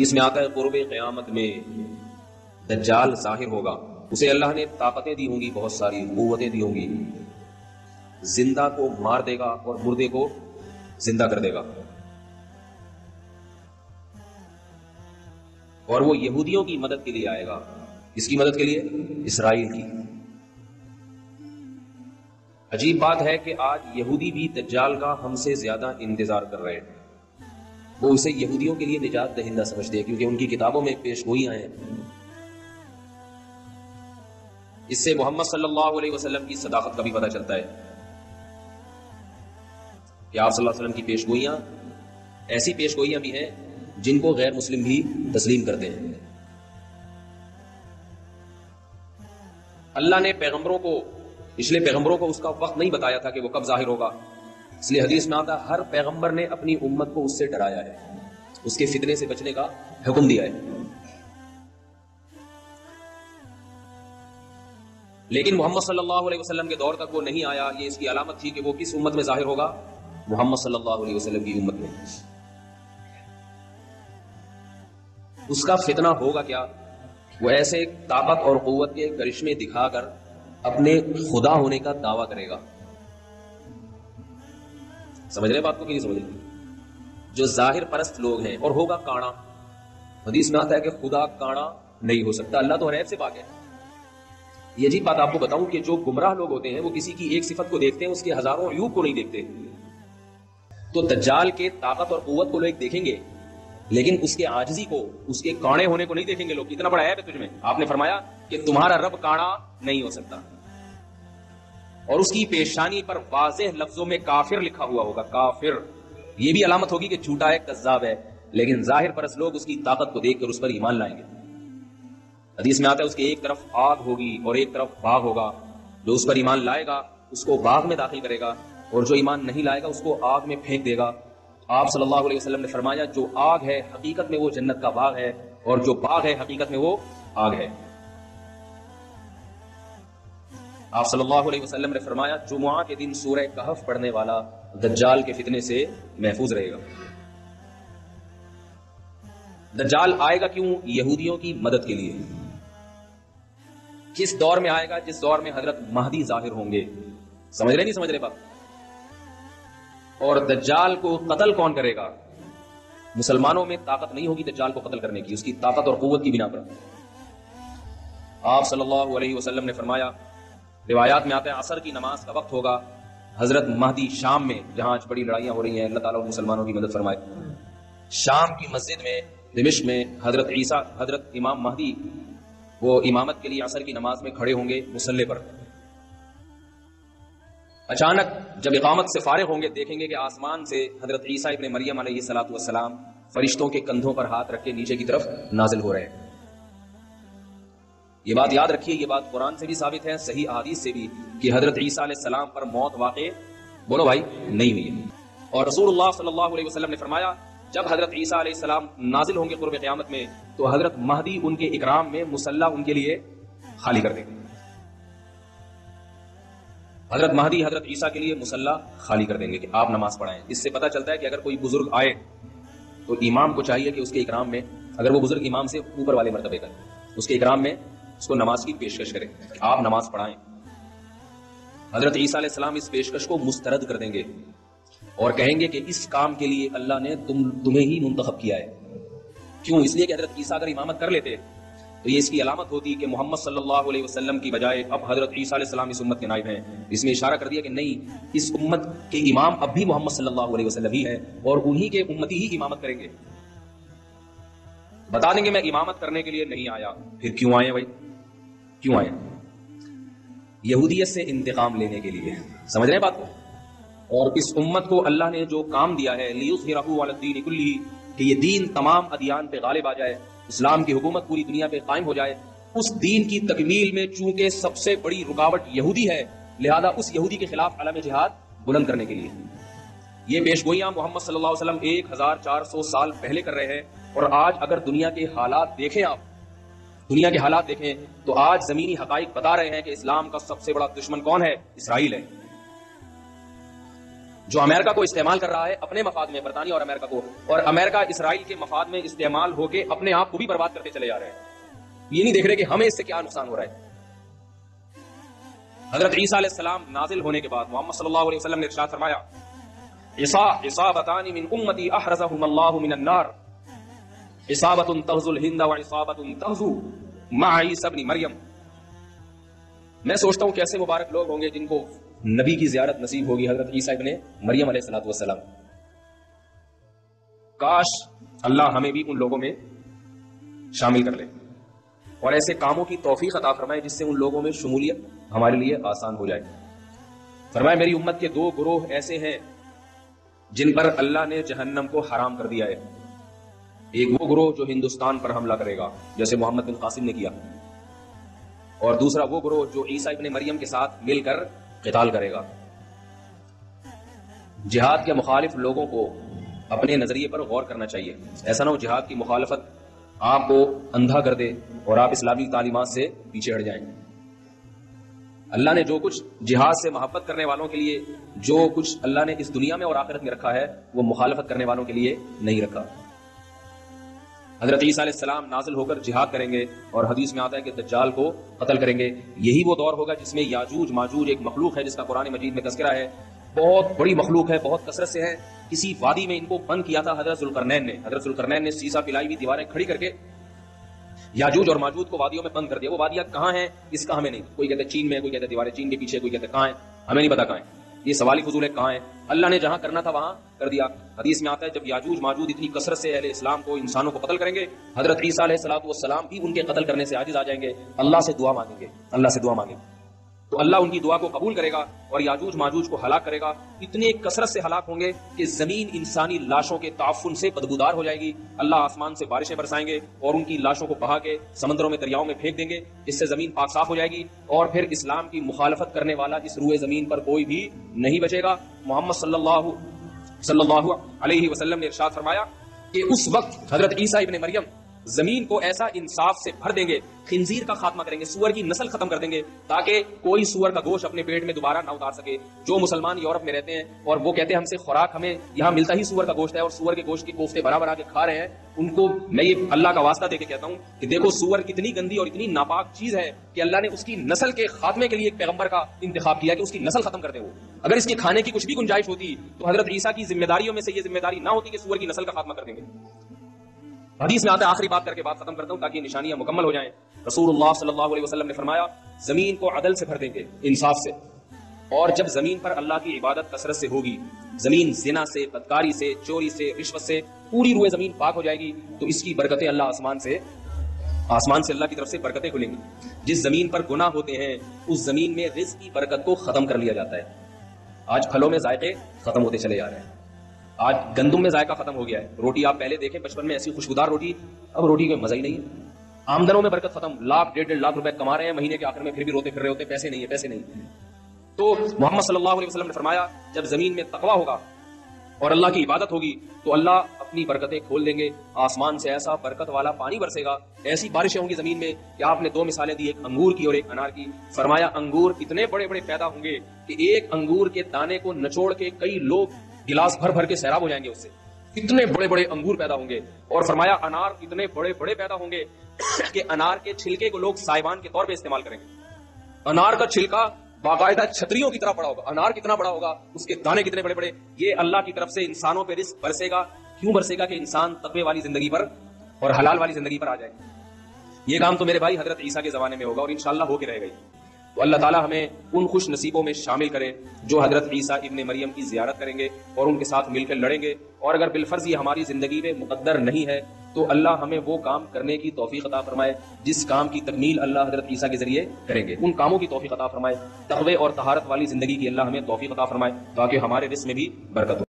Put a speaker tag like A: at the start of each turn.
A: حدیث میں آتا ہے قرب قیامت میں دجال ظاہر ہوگا، اسے اللہ نے طاقتیں دی ہوں گی، بہت ساری قوتیں دی ہوں گی، زندہ کو مار دے گا اور مردے کو زندہ کر دے گا، اور وہ یہودیوں کی مدد کے لیے آئے گا۔ کس کی مدد کے لیے؟ اسرائیل کی۔ عجیب بات ہے کہ آج یہودی بھی دجال کا ہم سے زیادہ انتظار کر رہے ہیں، وہ اسے یہودیوں کے لیے نجات دہندہ سمجھتے ہیں کیونکہ ان کی کتابوں میں پیش گوئیاں ہیں۔ اس سے محمد صلی اللہ علیہ وسلم کی صداقت کا بھی پتہ چلتا ہے کہ آپ صلی اللہ علیہ وسلم کی پیش گوئیاں ایسی پیش گوئیاں بھی ہیں جن کو غیر مسلم بھی تسلیم کرتے ہیں۔ اللہ نے پچھلے پیغمبروں کو اس کا وقت نہیں بتایا تھا کہ وہ کب ظاہر ہوگا، اس لیے حدیث میں آتا ہے ہر پیغمبر نے اپنی امت کو اس سے ڈرایا ہے، اس کے فتنے سے بچنے کا حکم دیا ہے۔ لیکن محمد صلی اللہ علیہ وسلم کے دور تک وہ نہیں آیا، یہ اس کی علامت تھی کہ وہ کس امت میں ظاہر ہوگا؟ محمد صلی اللہ علیہ وسلم کی امت میں۔ اس کا فتنہ ہوگا کیا؟ وہ ایسے طاقت اور قوت کے کرشمے دکھا کر اپنے خدا ہونے کا دعویٰ کرے گا۔ سمجھ رہے بات کو کہ نہیں سمجھ رہے؟ جو ظاہر پرست لوگ ہیں، اور ہوگا کانا۔ حدیث میں آتا ہے کہ خدا کانا نہیں ہو سکتا، اللہ تو ہر عیب سے پاک ہے۔ یہ عجیب بات آپ کو بتاؤں کہ جو گمراہ لوگ ہوتے ہیں وہ کسی کی ایک صفت کو دیکھتے ہیں، اس کے ہزاروں عیوب کو نہیں دیکھتے۔ تو دجال کے طاقت اور قوت کو لوگ دیکھیں گے لیکن اس کے عاجزی کو، اس کے کاڑے ہونے کو نہیں دیکھیں گے۔ لوگ اتنا بڑا عیب ہے تجھ میں، آپ نے فرمایا کہ تمہارا رب کاڑا نہیں ہو سکتا، اور اس کی پیشانی پر واضح لفظوں میں کافر لکھا ہوا ہوگا، کافر۔ یہ بھی علامت ہوگی کہ جھوٹا ہے، کذاب ہے، لیکن ظاہر پرست لوگ اس کی طاقت کو دیکھ کر اس پر ایمان لائیں گے۔ حدیث میں آتا ہے اس کے ایک طرف آگ ہوگی اور ایک طرف باغ ہوگا، جو اس پر ایمان لائے گا اس کو باغ میں داخل کرے گا، اور جو ایمان نہیں لائے گا اس کو آگ میں پھینک دے گا۔ آپ صلی اللہ علیہ وسلم نے فرمایا جو آگ ہے حقیقت میں وہ جنت کا باغ ہے، اور جو باغ ہے حقیقت میں وہ آگ ہے۔ آپ صلی اللہ علیہ وسلم نے فرمایا جمعہ کے دن سورہ کہف پڑھنے والا دجال کے فتنے سے محفوظ رہے گا۔ دجال آئے گا کیوں؟ یہودیوں کی مدد کے لیے۔ کس دور میں آئے گا؟ جس دور میں حضرت مہدی ظاہر ہوں گے۔ سمجھ رہے نہیں سمجھ رہے بات؟ اور دجال کو قتل کون کرے گا؟ مسلمانوں میں طاقت نہیں ہوگی دجال کو قتل کرنے کی، اس کی طاقت اور قوت کی بنا پر۔ آپ صلی اللہ علیہ وسلم نے فرمایا، روایات میں آتا ہے عصر کی نماز کا وقت ہوگا، حضرت مہدی شام میں، جہاں آج بڑی لڑائیاں ہو رہی ہیں، اللہ تعالیٰ مسلمانوں کی مدد فرمائے، شام کی مسجد میں دمشق میں حضرت امام مہدی وہ امامت کے لیے عصر کی نماز میں کھڑے ہوں گے مصلی پر۔ اچانک جب اقامت سے فارغ ہوں گے دیکھیں گے کہ آسمان سے حضرت عیسیٰ ابن مریم علیہ الصلوۃ والسلام فرشتوں کے کندھوں پر ہاتھ رکھ کے نیچے کی طرف نازل ہو رہے ہیں۔ یہ بات یاد رکھیے، یہ بات قرآن سے بھی ثابت ہے، صحیح احادیث سے بھی، کہ حضرت عیسیٰ علیہ السلام پر موت واقع بولو بھائی نہیں ہوئی ہے۔ اور رسول اللہ صلی اللہ علیہ وسلم نے فرمایا جب حضرت عیسیٰ علیہ السلام نازل ہوں گے قرب قیامت میں تو حضرت مہدی ان کے اکرام میں مصلی ان کے لیے خالی کر دیں گے۔ حضرت مہدی حضرت عیسیٰ کے لیے مصلی خالی کر دیں گے کہ آپ نماز پڑھائیں۔ اس سے پتہ چلتا ہے کہ اگر کوئی بزرگ آئے تو امام کو چاہیے کہ اس کے اکرام میں، اگر وہ بزرگ امام سے اوپر والے مرتبے کا، اس کے اکرام میں اس کو نماز کی پیشکش کرے، آپ نماز پڑھائیں۔ حضرت عیسیٰ علیہ السلام اس پیشکش کو مسترد کر دیں گے اور کہیں گے کہ اس کام کے لیے اللہ نے تمہیں ہی منتخب کیا ہے۔ کیوں؟ اس لیے کہ حضرت عیسیٰ اگر امامت کر لیتے تو یہ اس کی علامت ہوتی کہ محمد صلی اللہ علیہ وسلم کی بجائے اب حضرت عیسیٰ علیہ السلام اس امت کے نائب ہیں۔ اس میں اشارہ کر دیا کہ نہیں، اس امت کے امام اب بھی محمد صلی اللہ علیہ وسلم ہی ہیں اور انہی کے امتی ہی امامت کریں گے۔ بتا دیں گے میں امامت کرنے کے لیے نہیں آیا، پھر کیوں آئے بھائی؟ کیوں آئے؟ یہودیت سے انتقام لینے کے لیے۔ سمجھ رہے ہیں بات کو؟ اور اس امت کو اللہ نے جو کام دیا ہے لیظہرہ علی الدین کلہ، کہ یہ دین تمام ادیان پہ غالب آ جائے، اسلام کی حکومت پوری دنیا پہ قائم ہو جائے، اس دین کی تکمیل میں چونکہ سب سے بڑی رکاوٹ یہودی ہے، لہذا اس یہودی کے خلاف علم جہاد بلند کرنے کے لیے یہ پیش گوئیاں محمد صلی اللہ علیہ وسلم 1400 سال پہلے کر رہے ہیں۔ اور آج اگر دنیا کے حالات دیکھیں، آپ دنیا کے حالات دیکھیں تو آج زمینی حقائق بتا رہے ہیں کہ اسلام کا سب سے بڑا دشمن کون ہے؟ اسرائیل ہے۔ جو امریکہ کو استعمال کر رہا ہے اپنے مفاد میں، برطانیہ اور امریکہ کو، اور امریکہ اسرائیل کے مفاد میں استعمال ہو کے اپنے آپ کو بھی برباد کرتے چلے جا رہے ہیں. یہ نہیں دیکھ رہے کہ ہمیں اس سے کیا نقصان ہو رہا ہے. حضرت عیسیٰ علیہ السلام نازل ہونے کے بعد محمد صلی اللہ علیہ وسلم نے ارشاد فرمایا عصابتان من امتی احرزهم اللہ من النار، عصابت تغزو الہند وعصابت تغزو مع عیسی ابن مریم. میں سوچتا ہوں کیسے مبارک لوگ ہوں گے جن کو نبی کی زیارت نصیب ہوگی، حضرت عیسیٰ ابن مریم علیہ الصلوۃ والسلام. کاش اللہ ہمیں بھی ان لوگوں میں شامل کر لے اور ایسے کاموں کی توفیق عطا فرمائے جس سے ان لوگوں میں شمولیت ہمارے لیے آسان ہو جائے. فرمائے میری امت کے دو گروہ ایسے ہیں جن پر اللہ نے جہنم کو حرام کر دیا ہے. ایک وہ گروہ جو ہندوستان پر حملہ کرے گا جیسے محمد بن قاسم نے کیا، اور دوسرا وہ گروہ جو عیسیٰ ابن مریم کے ساتھ مل کر قتال کرے گا. جہاد کے مخالف لوگوں کو اپنے نظریے پر غور کرنا چاہیے. ایسا نہ ہو جہاد کی مخالفت آپ کو اندھا کر دے اور آپ اسلامی تعلیمات سے پیچھے ہٹ جائیں. اللہ نے جو کچھ جہاد سے محبت کرنے والوں کے لیے، جو کچھ اللہ نے اس دنیا میں اور آخرت میں رکھا ہے، وہ مخالفت کرنے والوں کے لیے نہیں رکھا. حضرت عیسیٰ علیہ السلام نازل ہو کر جہاد کریں گے اور حدیث میں آتا ہے کہ دجال کو قتل کریں گے. یہی وہ دور ہوگا جس میں یاجوج ماجوج ایک مخلوق ہے جس کا قرآن مجید میں تذکرہ ہے. بہت بڑی مخلوق ہے، بہت کثرت سے ہے. کسی وادی میں ان کو بند کیا تھا حضرت ذوالقرنین نے سیسا پلائی ہوئی دیواریں کھڑی کر کے یاجوج اور ماجوج کو وادیوں میں بند کر دیا. وہ وادیاں کہاں ہیں اس کا ہمیں نہیں، کوئی کہتے چین میں، کوئی کہتے دیواریں چین کے پیچھے، کوئی کہتے کہاں ہیں، ہمیں نہیں پتا کہاں ہیں. یہ سوالی فضول ہے کہاں ہے. اللہ نے جہاں کرنا تھا وہاں کر دیا. حدیث میں آتا ہے جب یاجوج ماجوج اتنی کثرت سے اہل اسلام کو، انسانوں کو قتل کریں گے، حضرت عیسیٰ علیہ الصلوۃ والسلام بھی ان کے قتل کرنے سے عاجز آ جائیں گے. اللہ سے دعا مانگیں گے، اللہ سے دعا مانگیں تو اللہ ان کی دعا کو قبول کرے گا اور یاجوج ماجوج کو ہلاک کرے گا. اتنے کثرت سے ہلاک ہوں گے کہ زمین انسانی لاشوں کے تعفن سے بدبودار ہو جائے گی. اللہ آسمان سے بارشیں برسائیں گے اور ان کی لاشوں کو بہا کے سمندروں میں، دریاؤں میں پھینک دیں گے. اس سے زمین پاک صاف ہو جائے گی اور پھر اسلام کی مخالفت کرنے والا اس روئے زمین پر کوئی بھی نہیں بچے گا. محمد صلی اللہ علیہ وسلم نے ارشاد فرمایا کہ اس وقت حضرت عیسیٰ ابن مریم زمین کو ایسا انصاف سے بھر دیں گے، خنزیر کا خاتمہ کریں گے، سور کی نسل ختم کر دیں گے تاکہ کوئی سور کا گوشت اپنے پیٹ میں دوبارہ نہ اتار سکے. جو مسلمان یورپ میں رہتے ہیں اور وہ کہتے ہیں ہم سے خوراک ہمیں یہاں ملتا ہی سور کا گوشت ہے اور سور کے گوشت کے کوفتے بنا بنا کے کھا رہے ہیں، ان کو میں یہ اللہ کا واسطہ دے کے کہتا ہوں کہ دیکھو سور کتنی گندی اور اتنی ناپاک چیز ہے کہ اللہ نے اس کی نسل کے خاتمے کے لیے ایک پیغمبر کا انتخاب کیا کہ اس کی نسل ختم کر دے. وہ اگر اس کے کھانے کی کچھ بھی گنجائش ہوتی تو حضرت عیسیٰ کی ذمہ داریوں میں سے یہ ذمہ داری نہ ہوتی کہ سور کی نسل کا خاتمہ کر دیں گے. حدیث میں آتا ہے، آخری بات کر کے بات ختم کرتا ہوں تاکہ نشانیاں مکمل ہو جائیں. رسول اللہ صلی اللہ علیہ وسلم نے فرمایا زمین کو عدل سے بھر دیں گے، انصاف سے. اور جب زمین پر اللہ کی عبادت کثرت سے ہوگی، زمین زنا سے، بدکاری سے، چوری سے، رشوت سے پوری روئے زمین پاک ہو جائے گی تو اس کی برکتیں اللہ آسمان سے اللہ کی طرف سے برکتیں کھلیں گی. جس زمین پر گناہ ہوتے ہیں اس زمین میں رزق کی برکت کو ختم کر لیا جاتا ہے. آج پھلوں میں ذائقے ختم ہوتے چلے جا رہے ہیں. آج گندم میں ذائقہ ختم ہو گیا ہے. روٹی آپ پہلے دیکھیں بچپن میں ایسی خوشبودار روٹی، اب روٹی کا مزہ ہی نہیں ہے. آمدنوں میں برکت ختم، لاکھ ڈیڑھ لاکھ روپے کما رہے ہیں مہینے کے آخر میں، پھر بھی روتے پھر رہے ہوتے پیسے نہیں. تو محمد صلی اللہ علیہ وسلم نے فرمایا جب زمین میں تقویٰ ہوگا اور اللہ کی عبادت ہوگی تو اللہ اپنی برکتیں کھول دیں گے. آسمان سے ایسا برکت والا پانی برسے گا، ایسی بارشیں ہوں گی زمین میں کہ آپ نے دو مثالیں دی، ایک انگور کی اور ایک انار کی. فرمایا انگور اتنے بڑے بڑے پیدا ہوں گے کہ ایک انگور کے دانے کو نچوڑ کے کئی لوگ گلاس بھر بھر کے سیراب ہو جائیں گے اس سے، اتنے بڑے بڑے انگور پیدا ہوں گے. اور فرمایا انار اتنے بڑے بڑے پیدا ہوں گے کہ انار کے چھلکے کو لوگ سائبان کے طور پہ استعمال کریں گے. انار کا چھلکا باقاعدہ چھتریوں کی طرح بڑا ہوگا. انار کتنا بڑا ہوگا، اس کے دانے کتنے بڑے بڑے. یہ اللہ کی طرف سے انسانوں پہ رزق برسے گا. کیوں برسے گا؟ کہ انسان تقوی والی زندگی پر اور حلال والی زندگی پر آ جائے. یہ کام تو میرے بھائی حضرت عیسیٰ کے زمانے میں ہوگا اور انشاءاللہ ہو کے رہے گا. تو اللہ تعالیٰ ہمیں ان خوش نصیبوں میں شامل کرے جو حضرت عیسیٰ ابن مریم کی زیارت کریں گے اور ان کے ساتھ مل کر لڑیں گے. اور اگر بالفرض یہ ہماری زندگی میں مقدر نہیں ہے تو اللہ ہمیں وہ کام کرنے کی توفیق عطا فرمائے جس کام کی تکمیل اللہ حضرت عیسیٰ کے ذریعے کریں گے. ان کاموں کی توفیق عطا فرمائے. تقوی اور طہارت والی زندگی کی اللہ ہمیں توفیق عطا فرمائے تاکہ ہمارے رزق میں بھی برکت ہو.